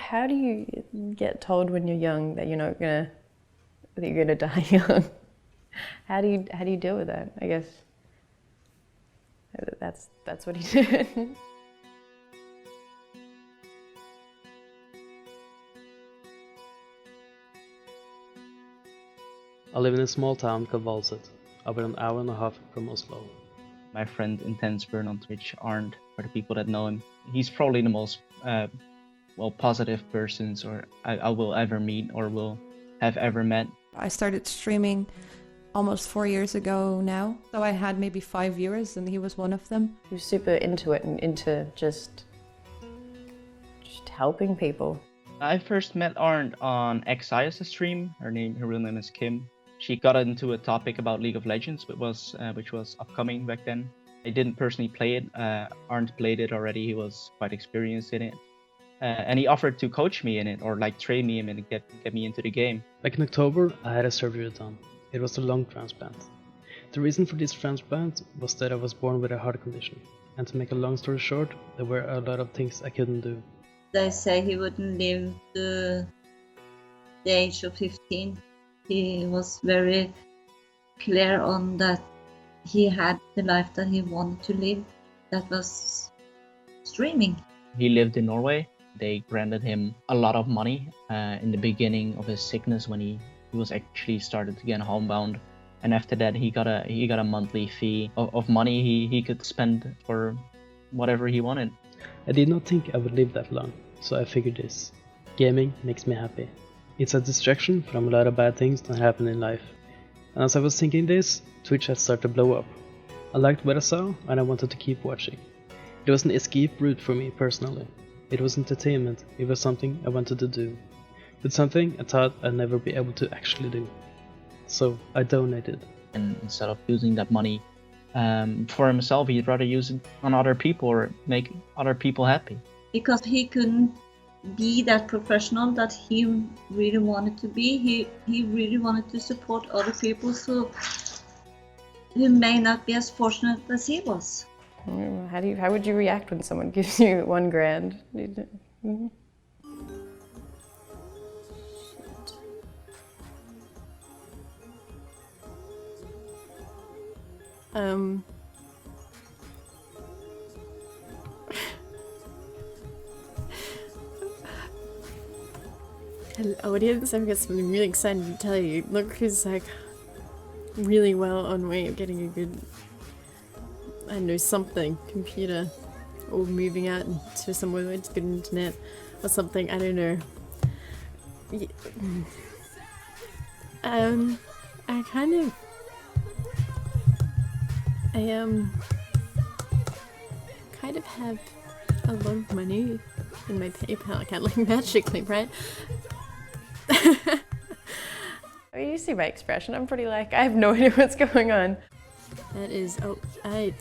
how do you get told when you're young that you're gonna die young? How do you deal with that? I guess that's what he did. I live in a small town called Valset, about an hour and a half from Oslo. My friend Intenseburn on Twitch, Arnt, for the people that know him, he's probably the most positive persons I will ever meet or will have ever met. I started streaming almost 4 years ago now, so I had maybe 5 viewers and he was one of them. He was super into it and into just helping people. I first met Arnt on XI's stream. Her real name is Kim. She got into a topic about League of Legends, which was upcoming back then. I didn't personally play it. Arnt played it already. He was quite experienced in it. And he offered to coach me in it, or like train me in it and get me into the game. Back in October, I had a surgery done. It was a lung transplant. The reason for this transplant was that I was born with a heart condition. And to make a long story short, there were a lot of things I couldn't do. They say he wouldn't live to the age of 15. He was very clear on that he had the life that he wanted to live. That was streaming. He lived in Norway. They granted him a lot of money in the beginning of his sickness when he was actually started to get homebound. And after that, he got a monthly fee of money he could spend for whatever he wanted. I did not think I would live that long, so I figured this. Gaming makes me happy. It's a distraction from a lot of bad things that happen in life. And as I was thinking this, Twitch had started to blow up. I liked what I saw and I wanted to keep watching. It was an escape route for me personally. It was entertainment, it was something I wanted to do. But something I thought I'd never be able to actually do. So I donated. And instead of using that money for himself, he'd rather use it on other people or make other people happy. Because he couldn't be that professional that he really wanted to be. He really wanted to support other people who may not be as fortunate as he was. How would you react when someone gives you $1,000? Mm-hmm. Hello audience, I've got something really exciting to tell you. Look who's like really well on way of getting a good, I don't know, something, computer, or moving out to somewhere with good internet or something, I don't know. I kind of have a lot of money in my PayPal account, like magically, right? I mean, you see my expression. I'm pretty like, I have no idea what's going on. That is, why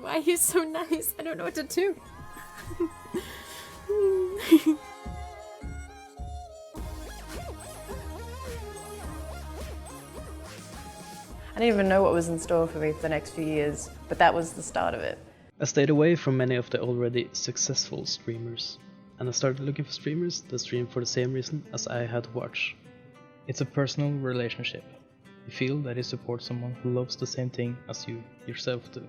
are you so nice? I don't know what to do. I didn't even know what was in store for me for the next few years, but that was the start of it. I stayed away from many of the already successful streamers, and I started looking for streamers that stream for the same reason as I had to watch. It's a personal relationship. You feel that you support someone who loves the same thing as you yourself do.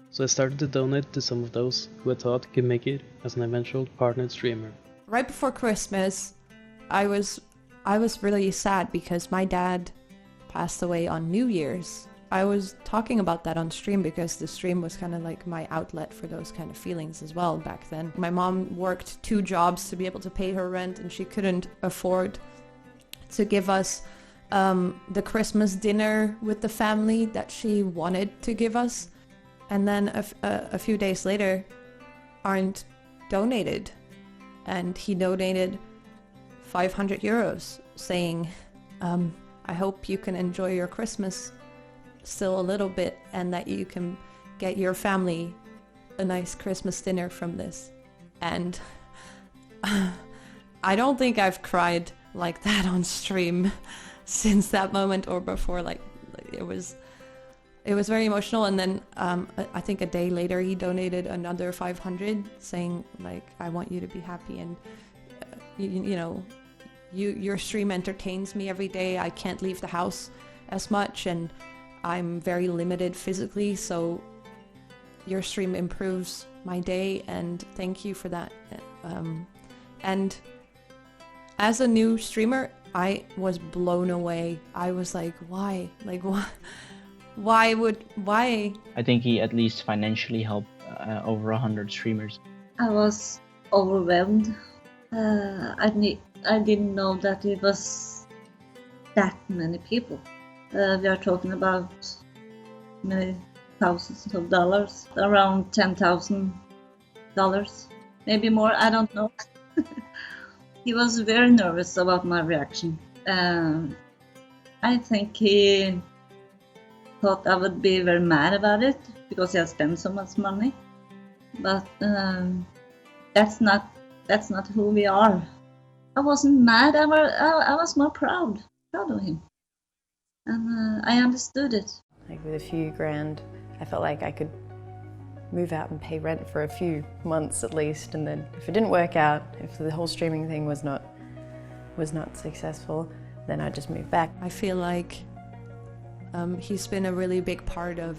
So I started to donate to some of those who I thought could make it as an eventual partnered streamer. Right before Christmas, I was really sad because my dad passed away on New Year's. I was talking about that on stream because the stream was kind of like my outlet for those kind of feelings as well back then. My mom worked 2 jobs to be able to pay her rent and she couldn't afford to give us the Christmas dinner with the family that she wanted to give us. And then a few days later, Arnt donated, and he donated 500 euros saying, I hope you can enjoy your Christmas still a little bit and that you can get your family a nice Christmas dinner from this. And I don't think I've cried like that on stream since that moment or before. Like it was it was very emotional. And then I think a day later he donated another 500, saying like, I want you to be happy, and your stream entertains me every day. I can't leave the house as much, and I'm very limited physically, so your stream improves my day, and thank you for that. And as a new streamer, I was blown away. I was like, why? Like, why? I think he at least financially helped over 100 streamers. I was overwhelmed. I didn't know that it was that many people. We are talking about many thousands of dollars, around $10,000, maybe more, I don't know. He was very nervous about my reaction. I think he thought I would be very mad about it because he had spent so much money. But that's not who we are. I wasn't mad. I was more proud of him, and I understood it. Like with a few grand, I felt like I could move out and pay rent for a few months at least, and then if it didn't work out, if the whole streaming thing was not successful, then I'd just move back. I feel like he's been a really big part of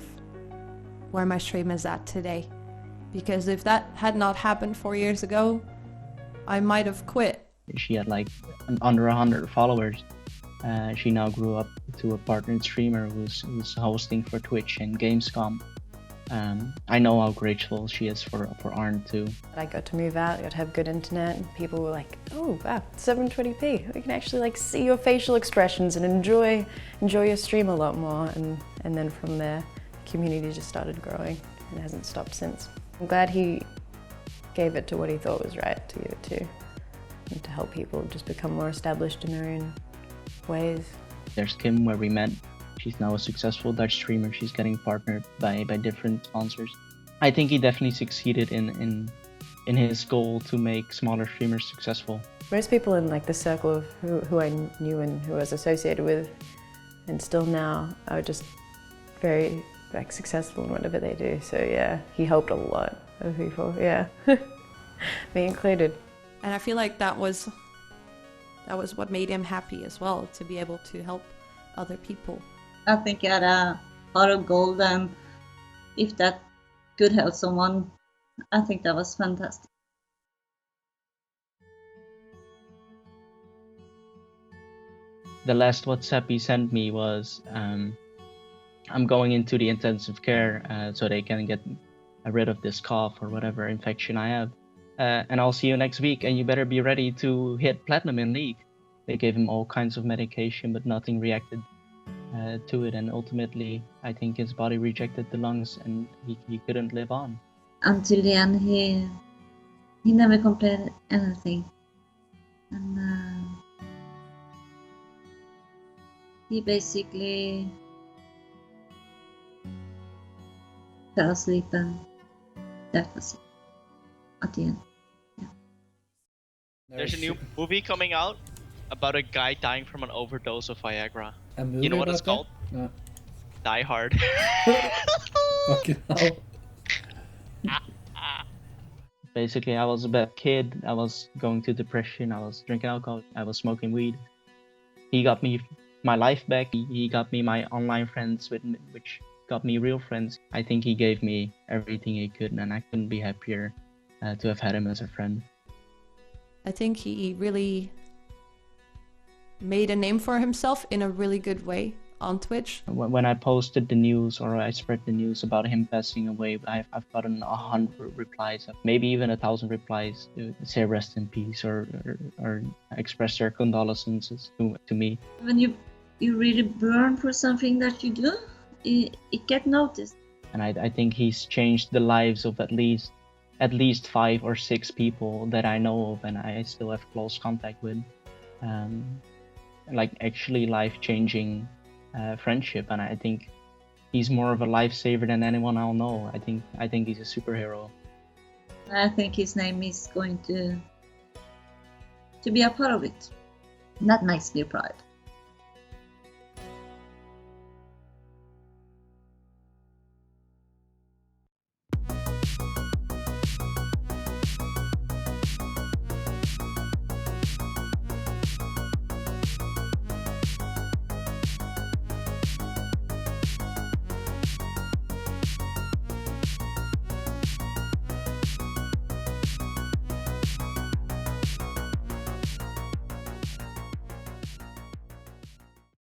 where my stream is at today, because if that had not happened 4 years ago, I might have quit. She had like under 100 followers. She now grew up to a partnered streamer who's hosting for Twitch and Gamescom. I know how grateful she is for Arnt too. I got to move out, I got to have good internet, and people were like, oh wow, 720p. We can actually like see your facial expressions and enjoy your stream a lot more. And then from there, the community just started growing and hasn't stopped since. I'm glad he gave it to what he thought was right to give it to, and to help people just become more established in their own ways. There's Kim, where we met. She's now a successful Dutch streamer. She's getting partnered by different sponsors. I think he definitely succeeded in his goal to make smaller streamers successful. Most people in like the circle of who I knew and who I was associated with, and still now, are just very like successful in whatever they do. So yeah, he helped a lot of people. Yeah, me included. And I feel like that was what made him happy as well, to be able to help other people. I think he had a heart of gold, and if that could help someone, I think that was fantastic. The last WhatsApp he sent me was, I'm going into the intensive care so they can get rid of this cough or whatever infection I have. And I'll see you next week, and you better be ready to hit platinum in League. They gave him all kinds of medication, but nothing reacted to it, and ultimately I think his body rejected the lungs and he couldn't live on. Until the end, he never complained anything, and he basically fell asleep, and that was it at the end. Yeah. There's a new movie coming out about a guy dying from an overdose of Viagra. You know what it's called? No. Die Hard. Fucking hell. Basically, I was a bad kid. I was going through depression. I was drinking alcohol. I was smoking weed. He got me my life back. He got me my online friends, which got me real friends. I think he gave me everything he could, and I couldn't be happier to have had him as a friend. I think he really made a name for himself in a really good way on Twitch. When I posted the news, or I spread the news about him passing away, I've gotten 100 replies, maybe even 1,000 replies to say rest in peace or express their condolences to me. When you really burn for something that you do, it gets noticed. And I think he's changed the lives of at least 5 or 6 people that I know of, and I still have close contact with. Like actually life-changing friendship, and I think he's more of a lifesaver than anyone I'll know. I think he's a superhero. I think his name is going to be a part of it. And that makes me proud.